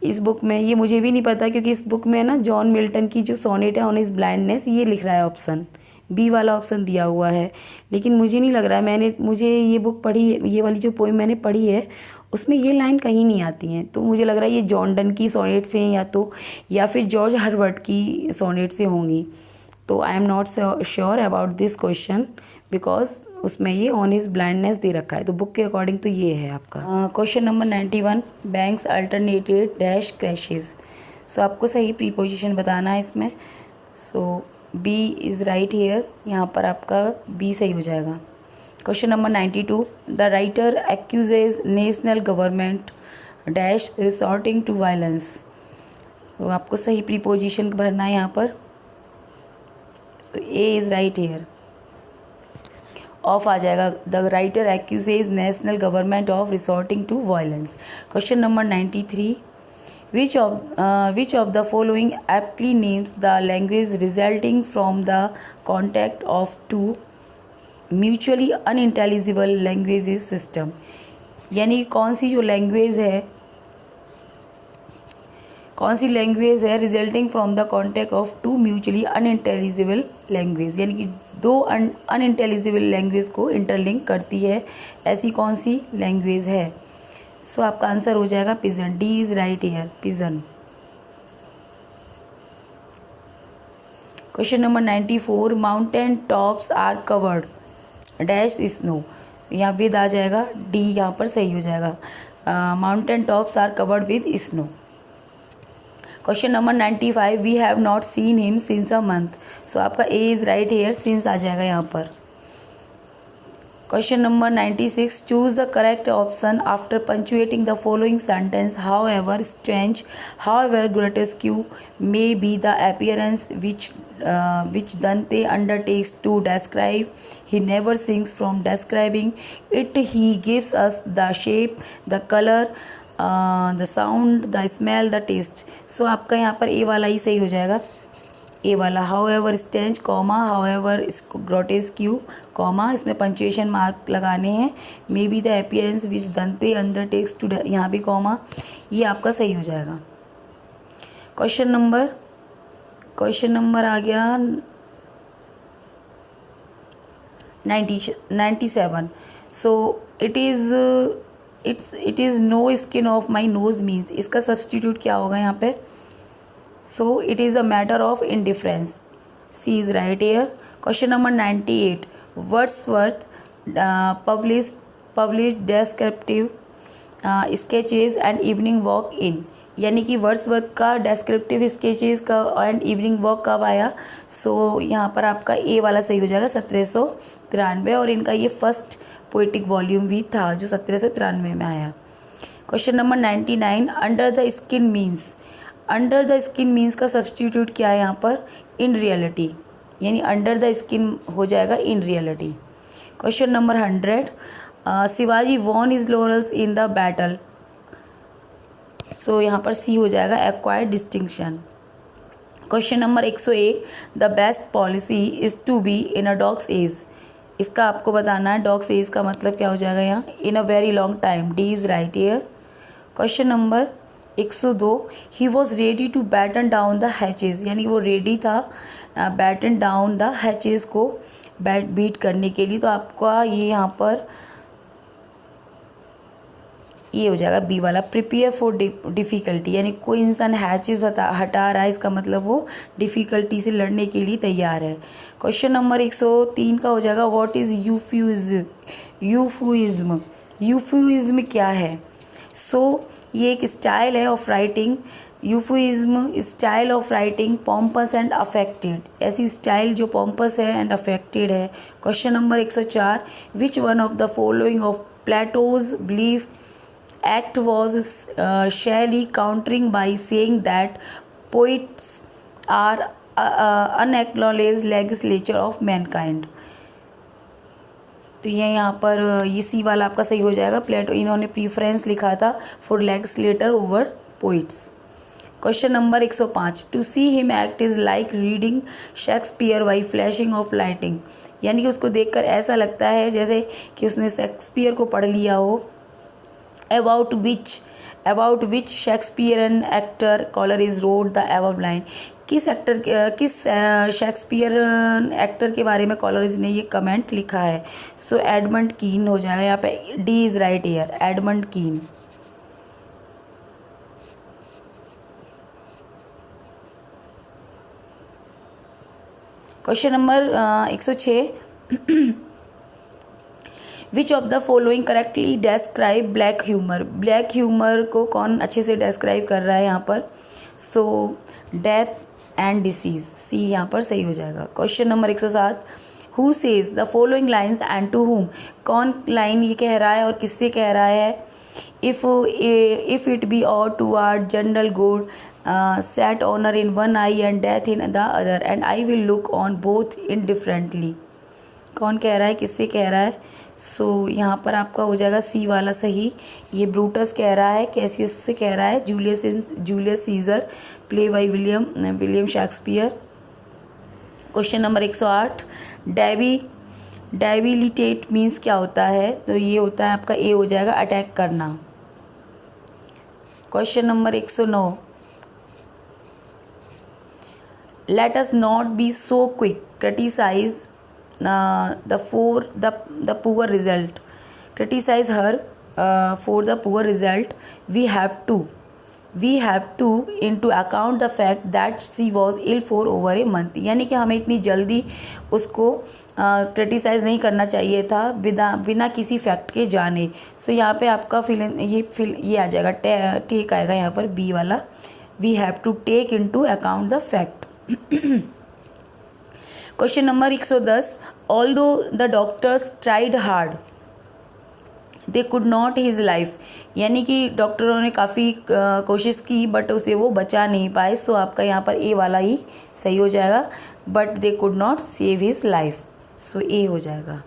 इस बुक में ये मुझे भी नहीं पता, क्योंकि इस बुक में ना जॉन मिल्टन की जो सोनेट है ऑन हिज ब्लाइंडनेस ये लिख रहा है, ऑप्शन बी वाला ऑप्शन दिया हुआ है। लेकिन मुझे नहीं लग रहा है, मुझे ये बुक पढ़ी है, ये वाली जो पोइम मैंने पढ़ी है उसमें ये लाइन कहीं नहीं आती हैं। तो मुझे लग रहा है ये जॉन डन की सोनेट से हैं या फिर जॉर्ज हर्बर्ट की सोनेट से होंगी। तो I am not sure about this question because उसमें ये ऑन हिज ब्लाइंडनेस दे रखा है। तो बुक के अकॉर्डिंग तो ये है आपका। Question number 91, banks alternated dash crashes. So आपको सही प्रीपोजिशन बताना है इसमें। So B is right here, यहाँ पर आपका बी सही हो जाएगा। Question number 92, the writer accuses national government dash resorting to violence. तो आपको सही प्रीपोजिशन भरना है यहाँ पर। So A is right here, of आ जाएगा। The writer accuses national government of resorting to violence. Question number 93, which of the following aptly names the language resulting from the contact of two mutually unintelligible languages system। यानी कौन सी language है resulting from the contact of two mutually unintelligible language, यानी कि दो unintelligible language को interlink करती है, ऐसी कौन सी लैंग्वेज है? सो आपका आंसर हो जाएगा pigeon, D is right here, pigeon. Question number 94, mountain tops are covered dash snow. यहाँ विद आ जाएगा, डी यहाँ पर सही हो जाएगा। Mountain tops are covered with snow. Question number 95, we have not seen him since a month. So आपका A is right here, since आ जाएगा यहाँ पर। Question number 96, choose the correct option after punctuating the following sentence however strange however grotesque may be the appearance which Dante undertakes to describe. He never sinks from describing it. He gives us the shape, the color, the sound, the smell, the taste. So आपका यहाँ पर ए वाला ही सही हो जाएगा। A वाला। However strange comma, however grotesque comma, इसमें punctuation mark लगाने हैं। May be the appearance which Dante undertakes to, यहाँ भी कॉमा, ये आपका सही हो जाएगा। क्वेश्चन नंबर आ गया 97। So it is no skin off my nose means, इसका सब्सटीट्यूट क्या होगा यहाँ पे? So it is a matter of indifference, C is right here. Question number 98, Wordsworth publish descriptive sketches and evening walk in, यानी कि Wordsworth का descriptive sketches का and evening walk कब आया? सो यहाँ पर आपका ए वाला सही हो जाएगा, 1793, और इनका ये फर्स्ट पोइटिक वॉल्यूम भी था जो 1793 में आया। Question number 99, under the skin means, under the skin means का सब्सटीट्यूट क्या है यहाँ पर? इन रियलिटी, यानी अंडर द स्किन हो जाएगा in reality. Question number 100, Shivaji won his laurels in the battle, so यहाँ पर सी हो जाएगा acquired distinction. Question number 101, the best policy is to be in a dog's age, इसका आपको बताना है डॉग्स एज का मतलब क्या हो जाएगा यहाँ? In a very long time, D is right here. Question number 102, he was ready to batten down the hatches, यानी वो रेडी था बैटन डाउन द हैचेज को बीट करने के लिए, तो आपका ये यहाँ पर ये हो जाएगा बी वाला, प्रिपेयर फॉर डिफ़िकल्टी, यानी कोई इंसान हैचेस हटा रहा है, इसका मतलब वो डिफ़िकल्टी से लड़ने के लिए तैयार है। क्वेश्चन नंबर 103 का हो जाएगा, व्हाट इज़ यूफुइज्म, यूफुइज्म क्या है? सो ये एक स्टाइल है of writing, euphuism style of writing pompous and affected, ऐसी स्टाइल जो पॉम्पस है एंड अफेक्टेड है। Question number 104, which one of the following of Plato's belief act was Shelley countering by saying that poets are unacknowledged legislature of mankind, तो ये यहाँ पर ये C वाला आपका सही हो जाएगा। प्लेटो, इन्होंने प्रीफरेंस लिखा था for legislator over poets. Question number 105, to see him act is like reading Shakespeare by flashing of lighting, यानी कि उसको देखकर ऐसा लगता है जैसे कि उसने शेक्सपियर को पढ़ लिया हो। about which Shakespearean actor Coleridge wrote the above line, किस शेक्सपियरन एक्टर के बारे में कॉलरिज ने ये कमेंट लिखा है? सो एडमंड कीन हो जाएगा यहाँ पे, D is right here, Edmund Kean. Question number 106, which of the following correctly describe black humour, black humour को कौन अच्छे से डेस्क्राइब कर रहा है यहाँ पर? So death and disease, C यहाँ पर सही हो जाएगा। Question number 107, who says the following lines and to whom, कौन लाइन ये कह रहा है और किससे कह रहा है? If it be aught toward general good set honour in one eye and death in the other and I will look on both indifferently, कौन कह रहा है, किससे कह रहा है? सो यहाँ पर आपका हो जाएगा सी वाला सही, ये कह रहा है, कैसियस से कह रहा है, Julius Caesar, play by William Shakespeare. Question number 108, debilitate means क्या होता है? तो ये होता है आपका ए हो जाएगा, अटैक करना। Question number 109, let us not be so quick criticize the poor result, criticize her for the poor result, we have to into account the fact that she was ill for over a month, यानी कि हमें इतनी जल्दी उसको criticise नहीं करना चाहिए था बिना किसी फैक्ट के जाने। सो यहाँ पे आपका ये आ जाएगा, टेक आएगा यहाँ पर बी वाला, we have to take into account the fact. Question number 110, although the doctors tried hard they could not his life, यानी कि डॉक्टरों ने काफ़ी कोशिश की बट उसे वो बचा नहीं पाए। सो आपका यहाँ पर ए वाला ही सही हो जाएगा, but they could not save his life, so A हो जाएगा।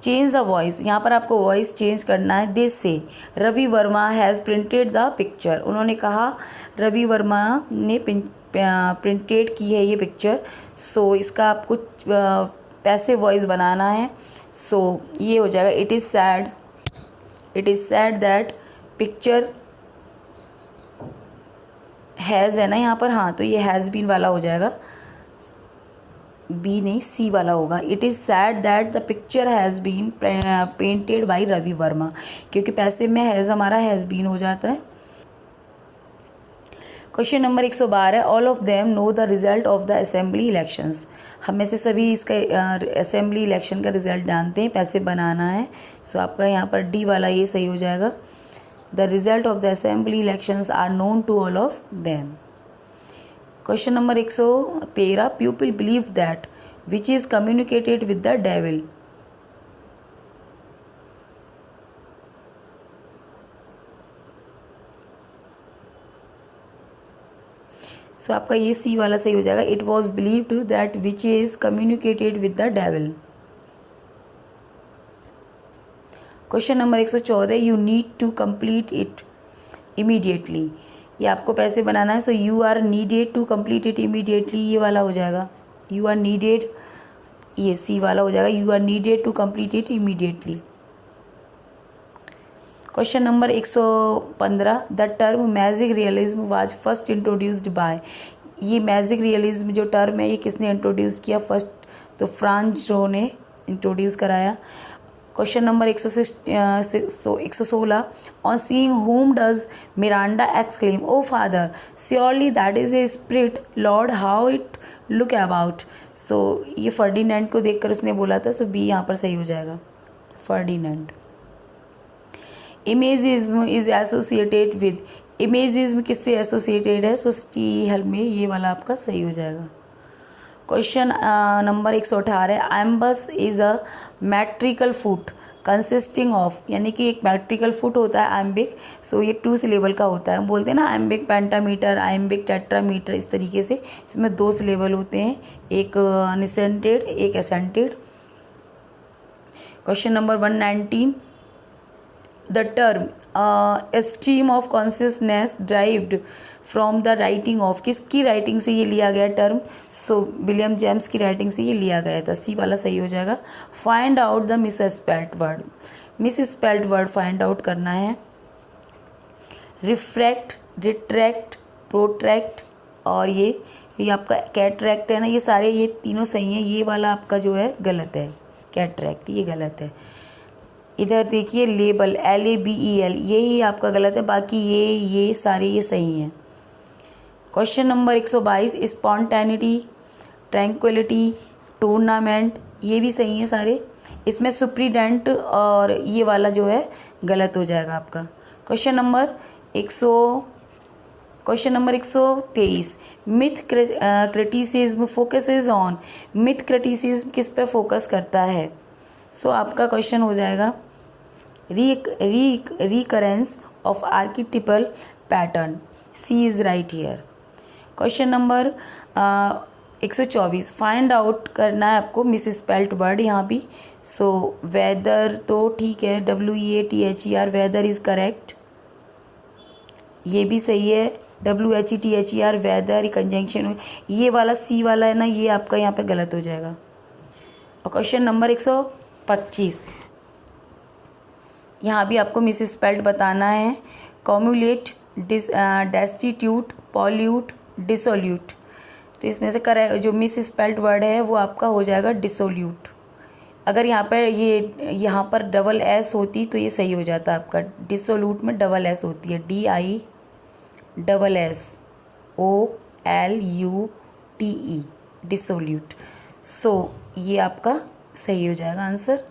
चेंज द वॉइस, यहाँ पर आपको वॉइस चेंज करना है। दिस से Ravi Varma has printed the picture, उन्होंने कहा रवि वर्मा ने प्रिंटेड की है ये पिक्चर। सो इसका आपको पैसिव वॉइस बनाना है। सो ये हो जाएगा it is said that picture has है ना यहाँ पर, हाँ तो ये हैज़ बीन वाला हो जाएगा, बी नहीं सी वाला होगा। It is said that the picture has been painted by Ravi Varma, क्योंकि पैसिव में हैज़ हमारा हैज़ बीन हो जाता है। क्वेश्चन नंबर 112 है all of them know the result of the assembly elections. हम में से सभी इसका असेंबली इलेक्शन का रिजल्ट जानते हैं, पैसिव बनाना है। सो आपका यहाँ पर डी वाला ये सही हो जाएगा। The result of the assembly elections are known to all of them. Question number 113 people believe that which is communicated with the devil. So आपका ये सी वाला सही हो जाएगा। It was believed that which is communicated with the devil. Question number 114 you need to complete it immediately. ये आपको पैसे बनाना है। So you are needed to complete it immediately, ये वाला हो जाएगा। यू आर नीडेड, ये सी वाला हो जाएगा। You are needed to complete it immediately. Question number 115 the term magic realism was first introduced by. ये मैजिक रियलिज्म जो टर्म है ये किसने इंट्रोड्यूस किया फर्स्ट, तो फ्रांस जो ने इंट्रोड्यूस कराया। Question number 116 on seeing whom does Miranda exclaim O father surely that is a spirit lord how it look about. So ये फर्डिनेंड को देखकर उसने बोला था। सो बी यहाँ पर सही हो जाएगा, Ferdinand. Imagism is associated with, imagism किससे एसोसिएटेड है, सो टी हेल्प में ये वाला आपका सही हो जाएगा। Question number 118 iambus is a metrical foot consisting of, यानी कि एक मैट्रिकल फुट होता है एम्बिक। सो ये 2 सिलेबल का होता है, बोलते हैं ना एम्बिक पेंटामीटर, एम्बिक टेट्रामीटर, इस तरीके से इसमें 2 सिलेबल होते हैं, एक अनसेंटेड एक accented. Question number 119 the term stream of consciousness derived from the writing of, किसकी राइटिंग से ये लिया गया टर्म, सो विलियम जेम्स की राइटिंग से ये लिया गया था। सी वाला सही हो जाएगा। Find out the misspelled word, misspelled word find out करना है। रिफ्रैक्ट, रिट्रैक्ट, प्रोट्रैक्ट और ये आपका कैटरैक्ट है ना, ये सारे ये तीनों सही हैं। ये वाला आपका जो है गलत है, कैटरैक्ट ये गलत है। इधर देखिए लेबल LABEL यही आपका गलत है, बाकी ये सारे ये सही हैं। Question number 122 spontaneity, tranquillity, tournament ये भी सही है सारे। इसमें सुप्रीडेंट और ये वाला जो है गलत हो जाएगा आपका। Question number 123 myth criticism focuses on, myth criticism किस पे फोकस करता है, सो आपका क्वेश्चन हो जाएगा recurrence of archetypal pattern, C is right here. Question number 124 find out करना है आपको मिसस्पेल्ड वर्ड यहाँ भी। सो वेदर तो ठीक है, WEATHER वेदर इज करेक्ट, ये भी सही है। WHETHER वेदर कंजंक्शन, ये वाला सी वाला है ना, ये आपका यहाँ पे गलत हो जाएगा। और क्वेश्चन नंबर 125 यहाँ भी आपको मिसस्पेल्ड बताना है। कॉम्युलेट, डेस्टिट्यूट, पॉल्यूट, डिसोल्यूट, तो इसमें से करेक्ट जो मिसस्पेल्ड वर्ड है वो आपका हो जाएगा डिसोल्यूट। अगर यहाँ पर डबल एस होती तो ये सही हो जाता आपका। डिसोल्यूट में डबल एस होती है, DISSOLUTE, डिसोल्यूट। सो ये आपका सही हो जाएगा आंसर।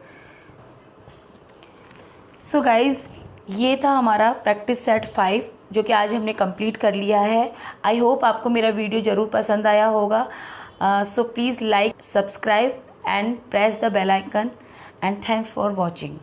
सो गाइज़ ये था हमारा प्रैक्टिस सेट 5 जो कि आज हमने कंप्लीट कर लिया है। आई होप आपको मेरा वीडियो ज़रूर पसंद आया होगा। So please like, subscribe and press the bell icon and thanks for watching.